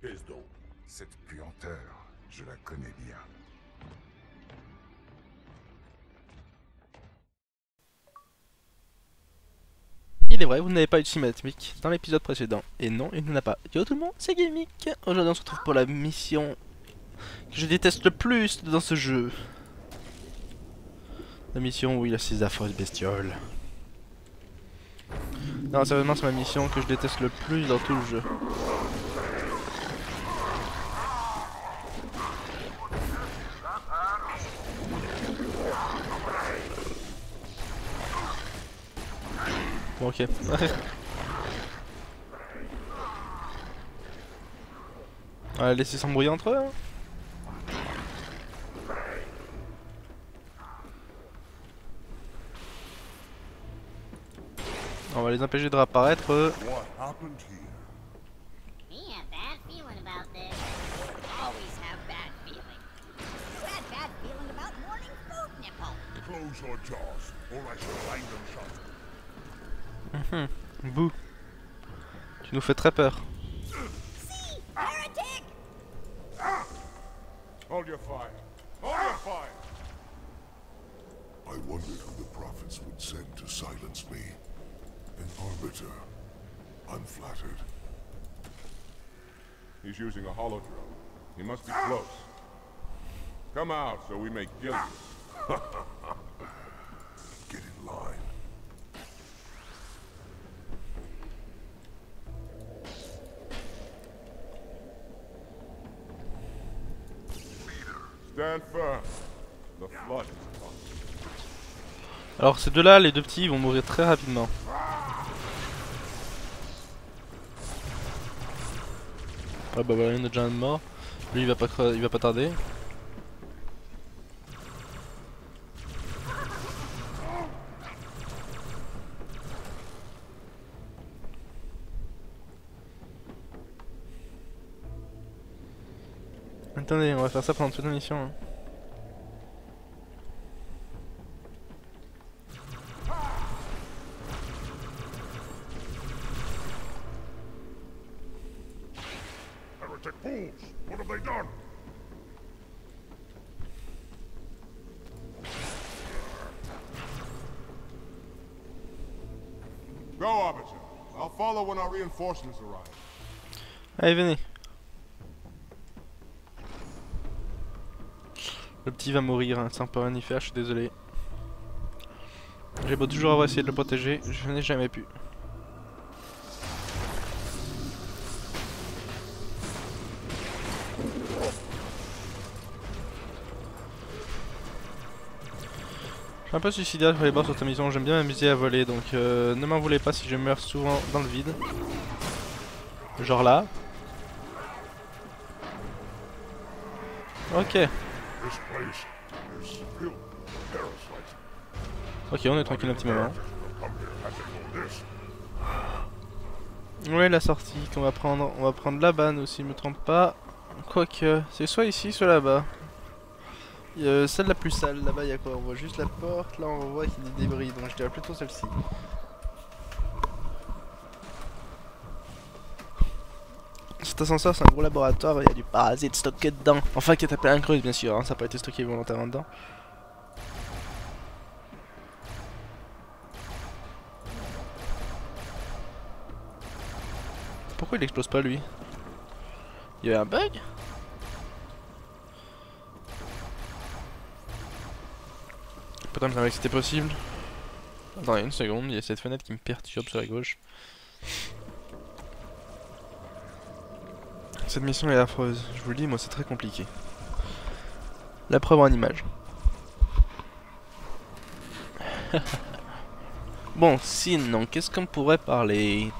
Qu'est-ce donc? Cette puanteur, je la connais bien. Il est vrai, vous n'avez pas eu de cinématique dans l'épisode précédent. Et non, il n'y en a pas. Yo tout le monde, c'est Gamic. Aujourd'hui on se retrouve pour la mission que je déteste le plus dans ce jeu. La mission où il y a ces affreuses bestioles. Non, sérieusement, c'est ma mission que je déteste le plus dans tout le jeu. Bon, ok. On va les laisser s'embrouiller entre eux. Hein. On va les empêcher de réapparaître. What happened here? Me have bad feeling about this. Always have bad feeling. You had bad feeling about morning food nipple. Close your jaws, or I shall find them shut. Bouh. Tu nous fais très peur. See, heretic! Hold your fire. Hold your fire. I wondered who the prophets would send to silence me. An arbiter. I'm flattered. He's using a holodrome. He must be close. Come out so we may kill you. Get in line. Stand firm. The flood is coming. Alors ces deux-là, les deux petits, ils vont mourir très rapidement. Ah bah voilà, il y en a déjà un de mort. Lui il va pas tarder. Attendez, on va faire ça pendant toute la mission. Hein. Heretic fools! What have they done? Go, Arbiter. I'll follow when our reinforcements arrive. Allez, venez. Le petit va mourir hein, sans pas rien y faire, je suis désolé. J'ai beau toujours avoir essayé de le protéger, je n'ai jamais pu. Je suis un peu suicidaire pour les boss sur cette mission, j'aime bien m'amuser à voler, donc ne m'en voulez pas si je meurs souvent dans le vide. Genre là. Ok. This place is filled with parasites. Ok, on est tranquille un petit moment. Come here having all this. Ouais, la sortie qu'on va prendre, on va prendre la banne aussi, je me trompe pas. Quoique, c'est soit ici, soit là-bas. Celle la plus sale, là-bas il y a quoi? On voit juste la porte, là on voit qu'il y a des débris, donc je dirais plutôt celle-ci. Cet ascenseur c'est un gros laboratoire, il y a du parasite stocké dedans. Enfin qui est tapé à un creuse bien sûr, hein, ça n'a pas été stocké volontairement dedans. Pourquoi il explose pas lui? Il y avait un bug? Putain, je savais que c'était possible. Attendez une seconde, il y a cette fenêtre qui me perturbe sur la gauche. Cette mission est affreuse, je vous le dis, moi c'est très compliqué. La preuve en image. Bon, sinon, qu'est-ce qu'on pourrait parler?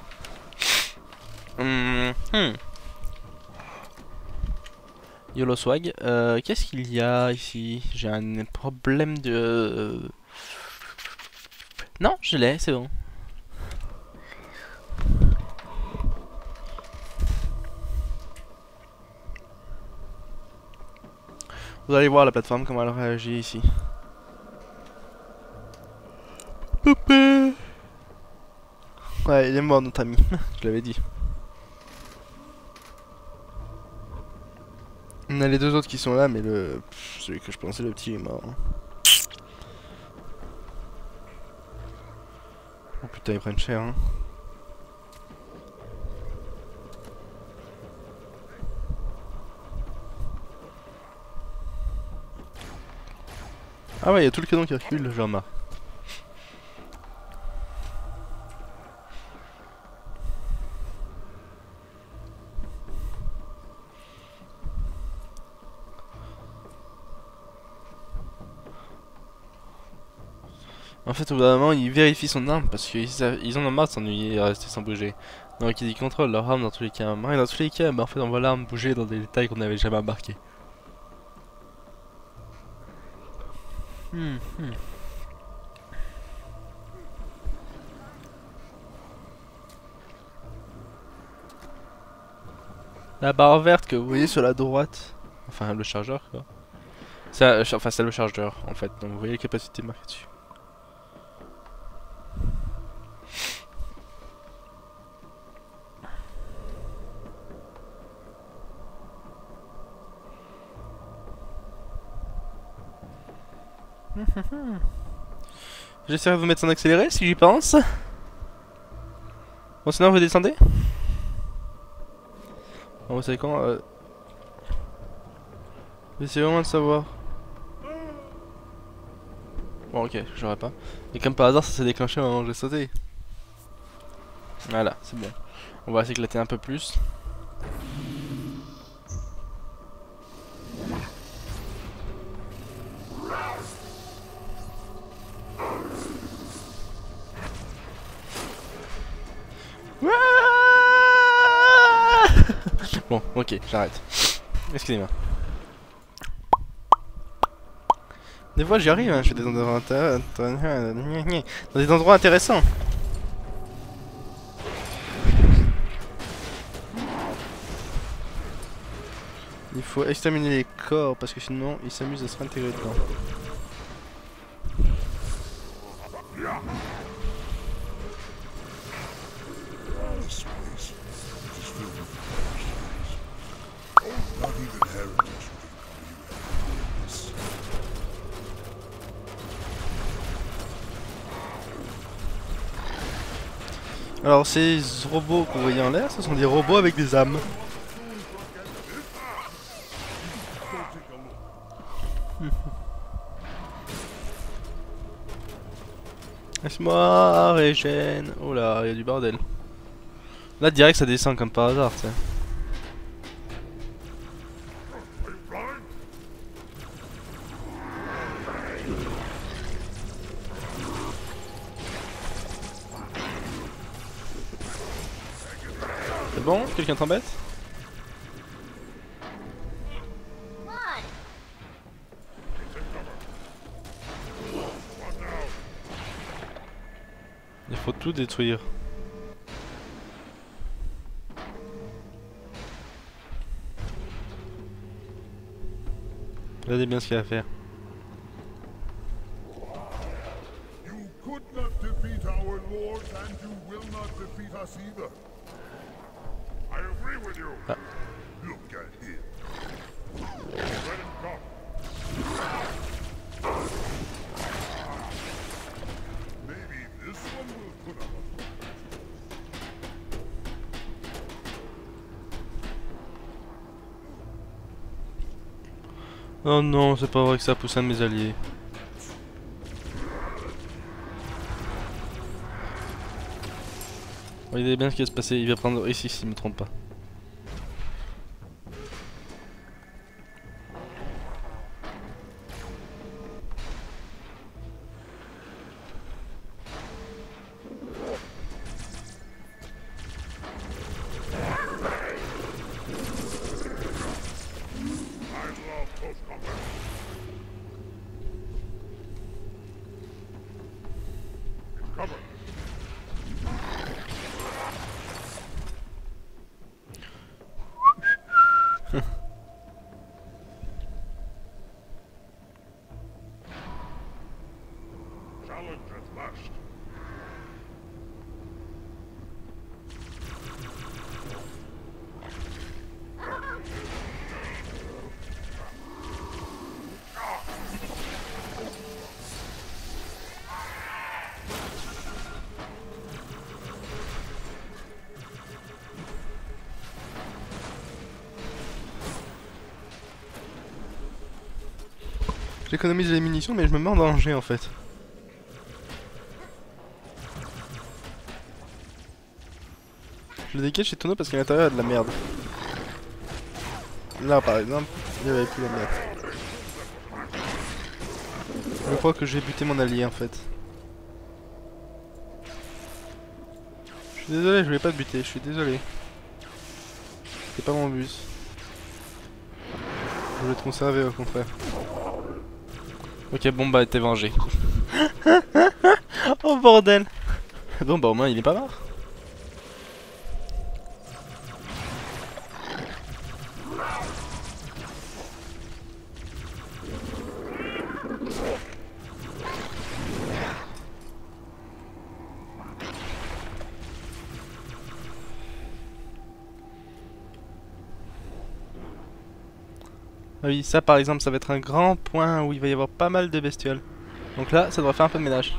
YOLO Swag, qu'est-ce qu'il y a ici? J'ai un problème de... Non, je l'ai, c'est bon. Vous allez voir la plateforme, comment elle réagit ici. Poupée. Ouais, il est mort notre ami, je l'avais dit. On a les deux autres qui sont là, mais celui que je pensais, le petit, est mort. Oh putain, ils prennent cher, hein. Ah ouais, il y a tout le canon qui recule, je remarque. En fait, au bout d'un moment, ils vérifient son arme parce qu'ils en ont marre de s'ennuyer et rester sans bouger. Donc ils contrôlent leur arme dans tous les cas. Et dans tous les cas, bah, en fait, on voit l'arme bouger dans des détails qu'on n'avait jamais remarqués. La barre verte que vous voyez sur la droite, enfin le chargeur quoi. Enfin c'est le chargeur en fait, donc vous voyez les capacités marquées dessus. J'essaierai de vous mettre en accéléré si j'y pense. Bon sinon vous descendez. Bon vous savez quand j'essaie vraiment de savoir. Bon ok, j'aurais pas. Et comme par hasard ça s'est déclenché au moment où j'ai sauté. Voilà, c'est bon. On va s'éclater un peu plus. Bon, ok, j'arrête. Excusez-moi. Des fois j'y arrive, hein, je fais des endroits dans des endroits intéressants. Il faut exterminer les corps parce que sinon ils s'amusent à se réintégrer dedans. This place, it is filled with monsters. Not even heritage would this. Alors ces robots que vous voyez en l'air, ce sont des robots avec des âmes. Laisse-moi, régène. Oh là, il y a du bordel. Là direct ça descend comme par hasard, tu sais. C'est bon? Quelqu'un t'embête? Il faut tout détruire. Regardez bien ce qu'il y a à faire. You could not defeat our lord, and you will not defeat us either. I agree with you. Look at him. Let him come. Maybe this one will put up a fight. Oh non, c'est pas vrai que ça pousse un de mes alliés. Regardez bien ce qui va se passer, il va prendre ici si je me trompe pas. Challenge at last. J'économise les munitions mais je me mets en danger en fait. Je le dégage chez Tono parce qu'à l'intérieur il y a de la merde. Là par exemple, il n'y avait plus la merde. Je crois que j'ai buté mon allié en fait. Je suis désolé, je voulais pas te buter, je suis désolé. C'est pas mon but. Je voulais te conserver au contraire. Ok, bon bah t'es vengé. Oh bordel. Bon bah au moins il est pas mort. Ah oui, ça par exemple, ça va être un grand point où il va y avoir pas mal de bestioles. Donc là, ça devrait faire un peu de ménage.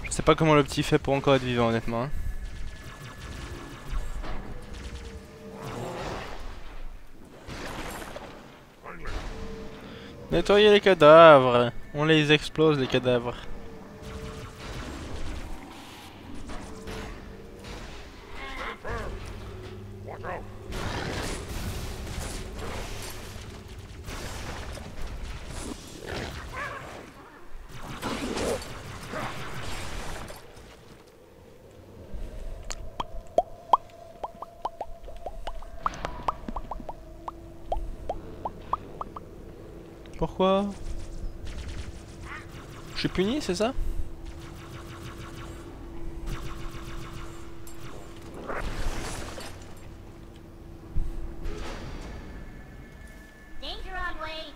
Je sais pas comment le petit fait pour encore être vivant honnêtement. Hein. Nettoyer les cadavres. On les explose les cadavres. Watch out! Pourquoi? Je suis puni, c'est ça? Danger on way.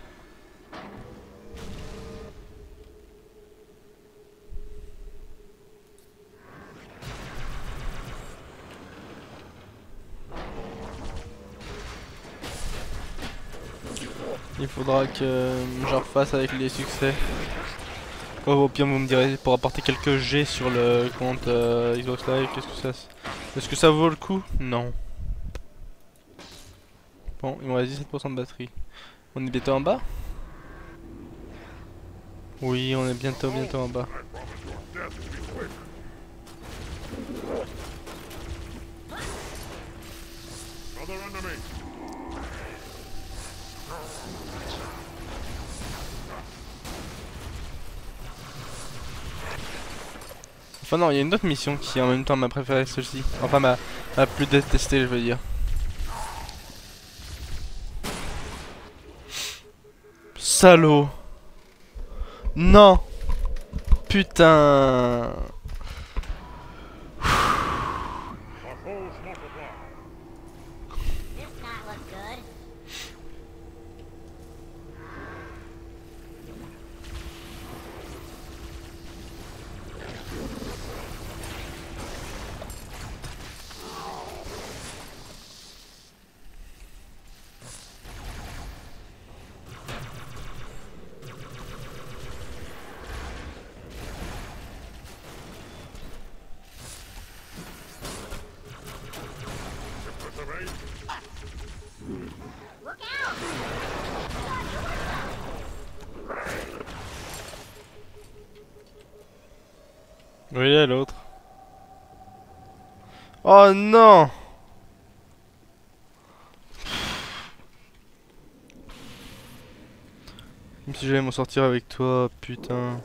Il faudra que je refasse avec les succès. Oh, au pire vous me direz pour apporter quelques G sur le compte Xbox Live, qu'est-ce que ça... Est-ce que ça vaut le coup? Non. Bon, il me reste 17% de batterie. On est bientôt en bas? Oui, on est bientôt en bas. Another enemy! Enfin non, il y a une autre mission qui est en même temps ma préférée celle-ci. Enfin ma plus détestée je veux dire. Salaud. Non. Putain. Our foes multiply. This not look good. Look out! Oui, il y a l'autre. Oh non. Même si j'allais m'en sortir avec toi, putain.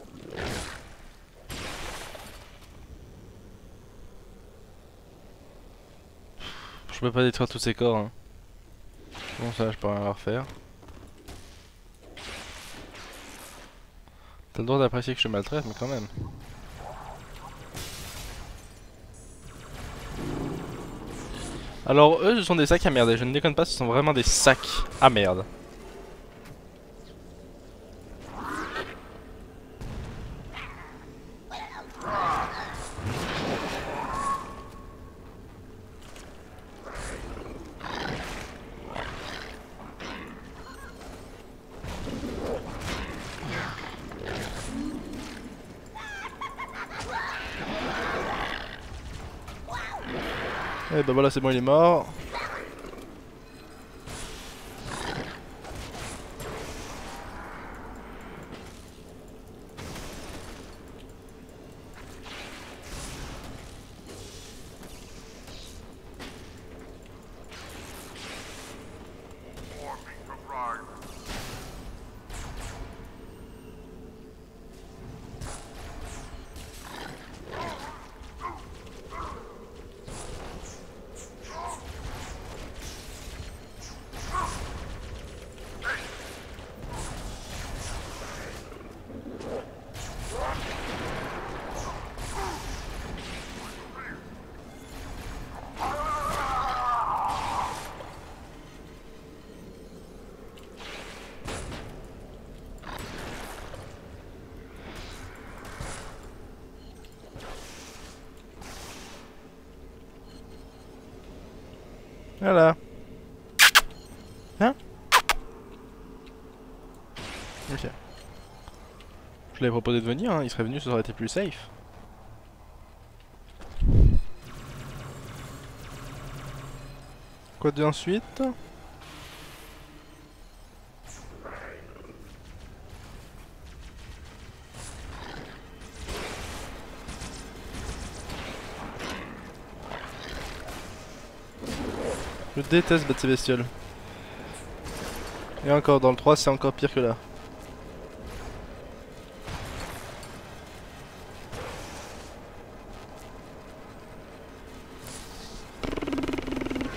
Je peux pas détruire tous ces corps. Hein. Bon, ça, je peux rien leur faire. T'as le droit d'apprécier que je te maltraite, mais quand même. Alors, eux, ce sont des sacs à merde. Et je ne déconne pas, ce sont vraiment des sacs à merde. Et bah voilà, c'est bon, il est mort. More meat to fry. Voilà. Hein? Ok. Je l'avais proposé de venir, hein. Il serait venu, ça aurait été plus safe. Quoi de ensuite? Je déteste battre ces bestioles. Et encore, dans le 3, c'est encore pire que là.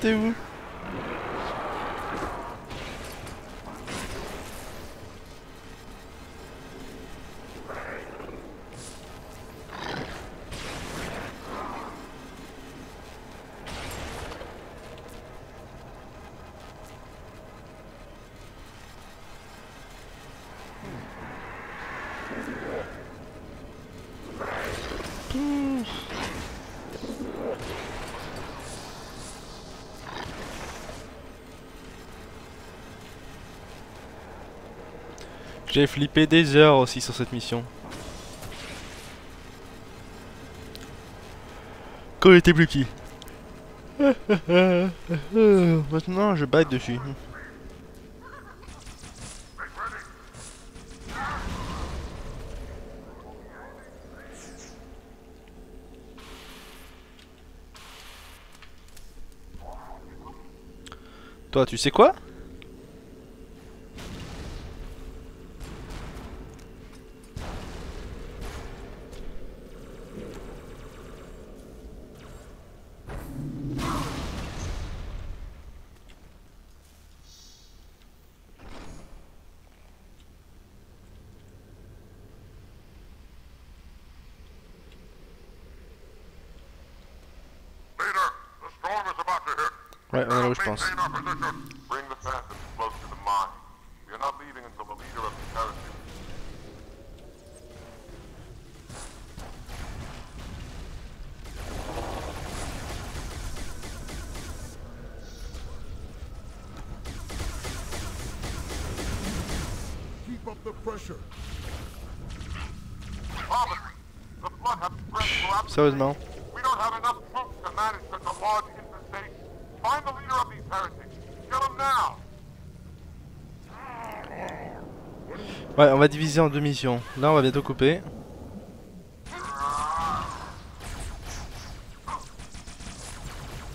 T'es où? J'ai flippé des heures aussi sur cette mission. Quand il était plus petit. Maintenant je bite dessus. Toi, tu sais quoi? Leader, the storm is about to hit. Ouais, on est là où je pense. Maintain our position. Bring the phantoms close to the mine. We are not leaving until the leader of the parachute. Keep up the pressure. Officer, the flood has spread throughout the Sérieusement. We don't have enough troops to manage such a large infestation. Find the leader of these heretics. Kill him now. Ouais, on va diviser en deux missions. Là, on va bientôt couper.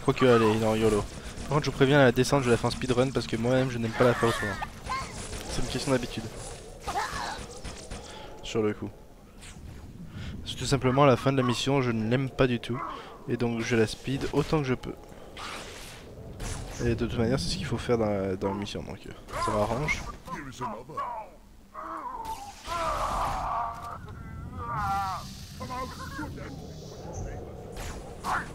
Quoique, allez, il est en YOLO. Par contre, je vous préviens, la descente, je la fais en speedrun parce que moi-même, je n'aime pas la faire autrement. C'est une question d'habitude. Sur le coup. C'est tout simplement à la fin de la mission, je ne l'aime pas du tout. Et donc, je la speed autant que je peux. Et de toute manière, c'est ce qu'il faut faire dans la mission, donc ça m'arrange. Here is another. Come out, shoot that. I've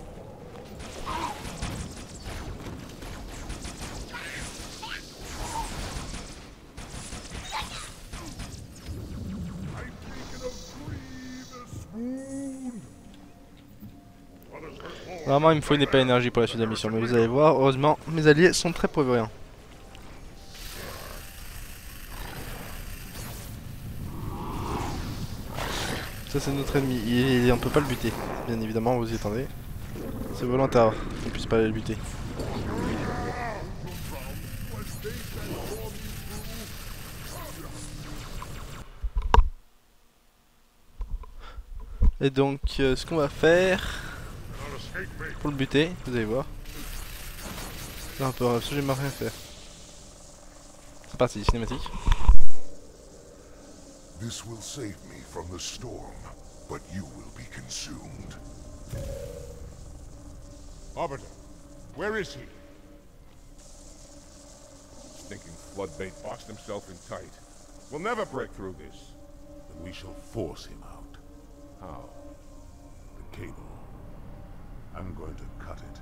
taken a grievous wound. Others hurt more. Normalement, il me faut une épée à énergie pour la suite de la mission, mais vous allez voir, heureusement, mes alliés sont très prévoyants. Ça, c'est notre ennemi, on peut pas le buter, bien évidemment, vous y attendez. C'est volontaire qu'on puisse pas le buter. Et donc, ce qu'on va faire pour le buter, vous allez voir. Là, on peut absolument rien faire. C'est parti, cinématique. This will save me from the storm, but you will be consumed. Arbiter, where is he? Stinking floodbait boxed himself in tight. We'll never break through this. Then we shall force him out. How? The cable. I'm going to cut it.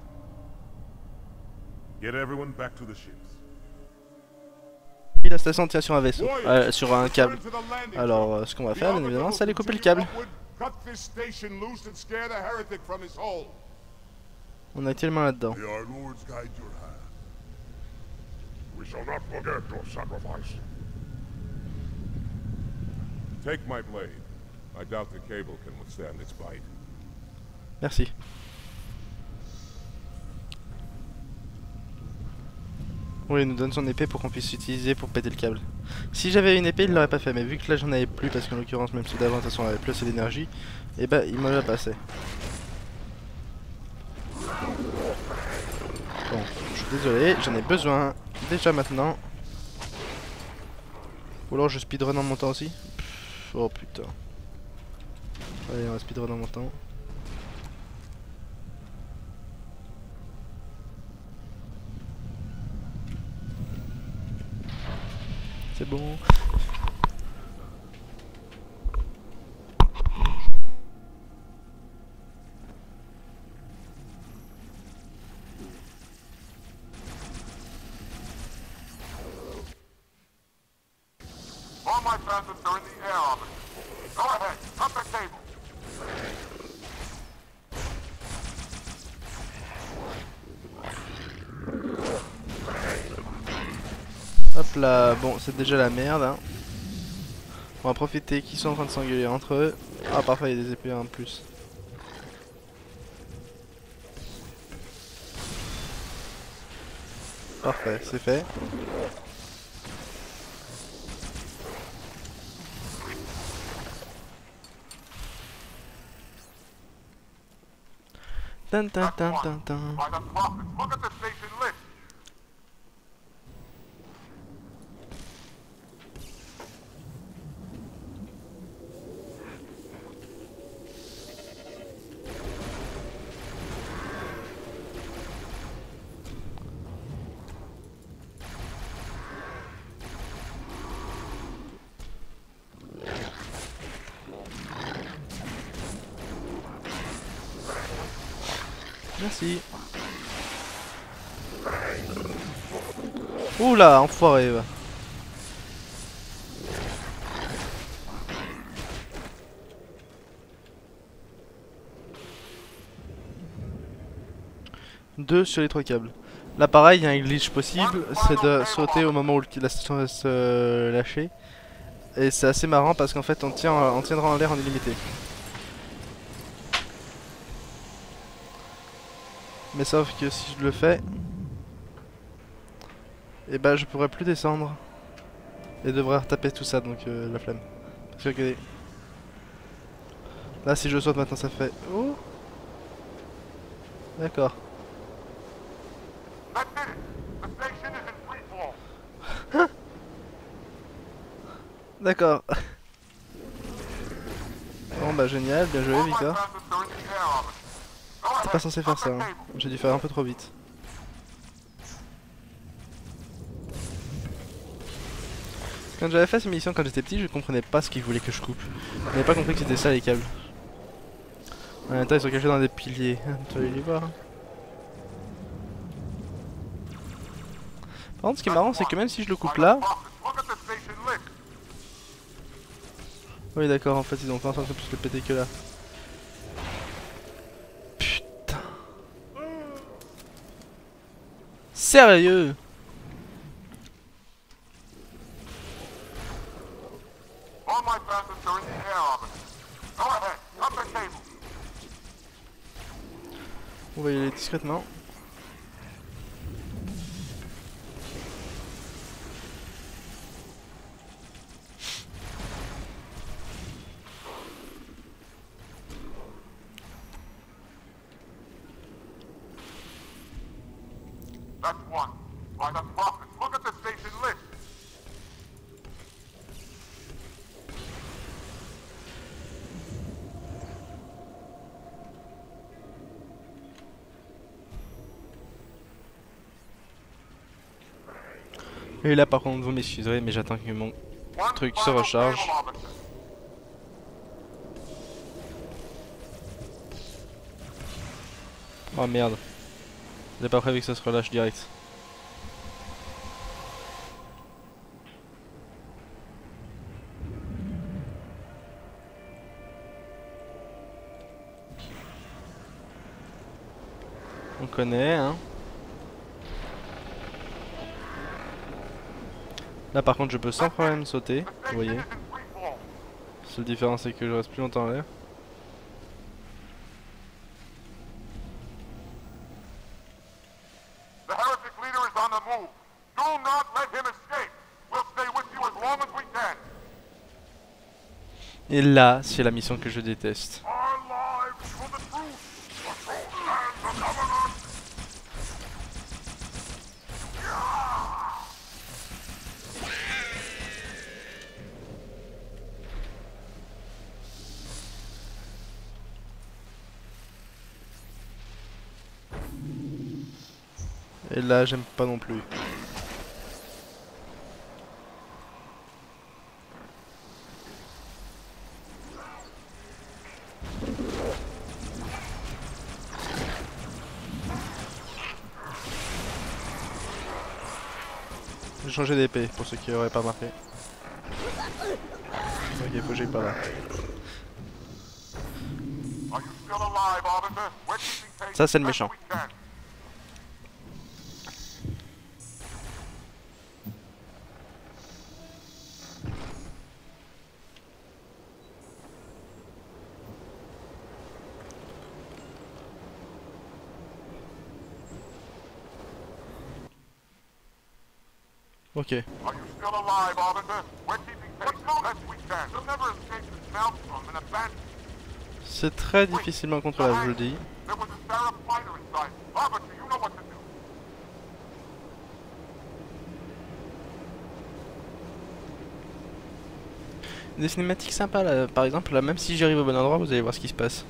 Get everyone back to the ships. Et la station tient sur un vaisseau, sur un câble. Alors, ce qu'on va faire, bien évidemment, c'est aller couper le câble. On a tellement là-dedans. May our lords guide your hand. We shall not forget your sacrifice. Take my blade. I doubt the cable can withstand its bite. Merci. Oui, il nous donne son épée pour qu'on puisse l'utiliser pour péter le câble. Si j'avais une épée, il l'aurait pas fait, mais vu que là j'en avais plus, parce qu'en l'occurrence, même ceux d'avant, de toute façon, avait plus assez d'énergie, et bah il me l'a passé. Bon, je suis désolé, j'en ai besoin déjà maintenant. Ou alors je speedrun en montant aussi. Pff, oh putain. Allez, on va speedrun en montant. C'est bon. All my bandits are in the air, Arbiter. Go ahead, cut the cable. Hop là, bon c'est déjà la merde hein. On va profiter qu'ils sont en train de s'engueuler entre eux. Ah parfois il y a des épées en plus. Parfait, c'est fait. Tan tan tan tan tan. By the prophets, look at the station list. Merci. Oula, enfoiré va. Deux sur les trois câbles. Là pareil, il y a un glitch possible, c'est de sauter au moment où la station va se lâcher. Et c'est assez marrant parce qu'en fait on tiendra en l'air en illimité. Mais sauf que si je le fais, et bah je pourrais plus descendre et devrais retaper tout ça, donc la flemme. Parce que regardez, là si je saute maintenant ça fait oh, d'accord. That's it. The station is in free fall. D'accord. Bon bah génial, bien joué All my Victor. bandits are in the air, Arbiter. Go T'es ahead, pas censé faire cut ça, the hein. cable. J'ai dû faire un peu trop vite. Quand j'avais fait ces missions quand j'étais petit, je comprenais pas ce qu'ils voulaient que je coupe. Je n'avais pas compris que c'était ça les câbles. En même temps ils sont cachés dans des piliers, tu vas aller les voir. Par contre ce qui est marrant c'est que même si je le coupe là... Look at the station list. Oui d'accord, en fait ils ont pas en train de plus le péter que là. Putain. Sérieux? All my bandits are in the air, Arbiter. Go ahead, cut the cable. On va y aller discrètement. That's one. By the prophets, look at the station list. Et là par contre vous m'excuserez mais j'attends que mon truc se recharge. Oh merde. J'ai pas prévu que ça se relâche direct. On connaît hein. Là par contre je peux sans problème sauter, vous voyez. La seule différence c'est que je reste plus longtemps en l'air. The heretic leader is on the move. Do not let him escape. We'll stay with you as long as we can. Et là c'est la mission que je déteste. Our lives for the truth, the truth and the covenant. Et là j'aime pas non plus. J'ai changé d'épée pour ceux qui auraient pas remarqué. Ok, faut que j'aille par là. Are you still alive, officer? We're keeping pace Ça, c'est le as méchant. we can. Ok. Are you still alive, officer? We're keeping pace as best we can. You'll never escape this maelstrom and abandon. C'est très difficilement contrôlable, je le dis. There was a Sarah fighter inside. Officer, you know what to do. Des cinématiques sympas là, par exemple, là, même si j'arrive au bon endroit, vous allez voir ce qui se passe.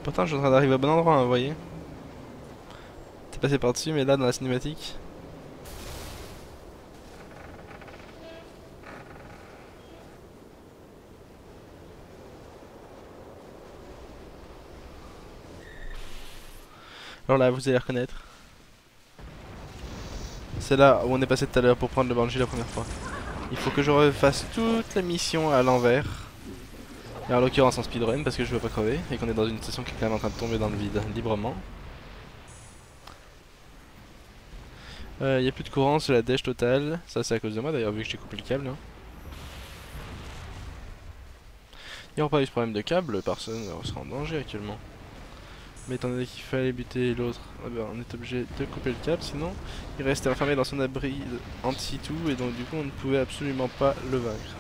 Pourtant, je suis en train d'arriver au bon endroit, hein, vous voyez. T'es passé par-dessus, mais là, dans la cinématique. Alors là, vous allez reconnaître. C'est là où on est passé tout à l'heure pour prendre le Banshee la première fois. Il faut que je refasse toute la mission à l'envers. Et en l'occurrence en speedrun parce que je veux pas crever. Et qu'on est dans une station qui est quand même en train de tomber dans le vide librement. Il n'y a plus de courant, c'est la dèche totale. Ça c'est à cause de moi d'ailleurs vu que j'ai coupé le câble. Hein. Il n'y aura pas eu ce problème de câble, personne ne sera en danger actuellement. Mais étant donné qu'il fallait buter l'autre, on est obligé de couper le câble, sinon il restait enfermé dans son abri anti-tout et donc du coup on ne pouvait absolument pas le vaincre.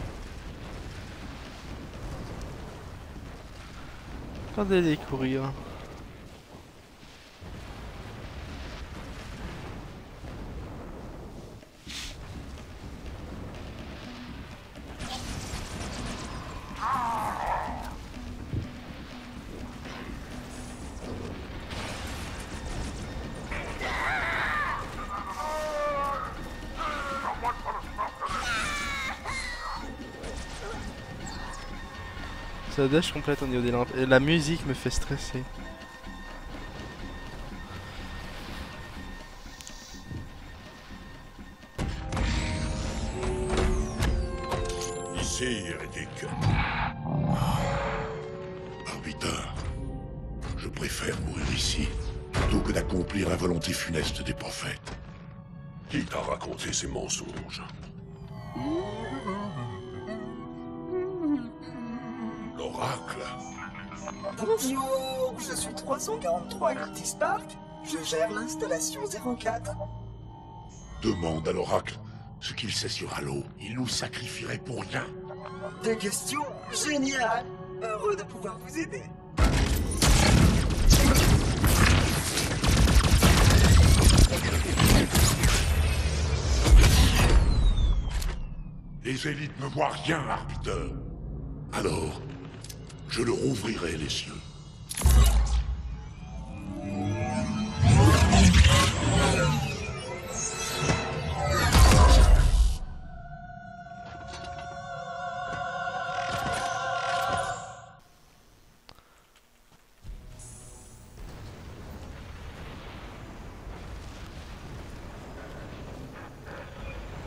Regardez-les courir. Ça dash complète au niveau des lampes et la musique me fait stresser. Ici, hérétique. Arbitre, je préfère mourir ici, plutôt que d'accomplir la volonté funeste des prophètes. Qui t'a raconté ces mensonges? L'oracle. Bonjour, je suis 343 Curtis Park. Je gère l'installation 04. Demande à l'oracle ce qu'il sait sur Halo. Il nous sacrifierait pour rien. Des questions géniales. Heureux de pouvoir vous aider. Les élites ne voient rien, Arbiter. Alors, je leur ouvrirai les cieux.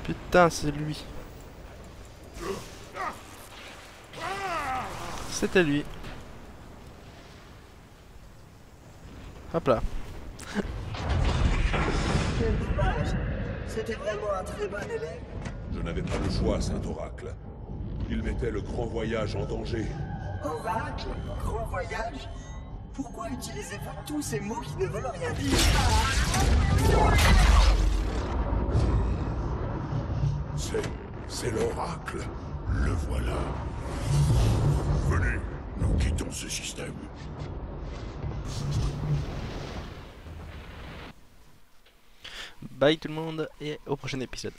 Putain, c'est lui. C'était lui. Hop là. Quel dommage. C'était vraiment un très bon élève. Je n'avais pas le choix, Saint-Oracle. Il mettait le grand voyage en danger. Oracle, grand voyage. Pourquoi utilisez-vous tous ces mots qui ne veulent rien dire? C'est l'oracle. Le voilà. Venez, nous quittons ce système. Bye tout le monde et au prochain épisode.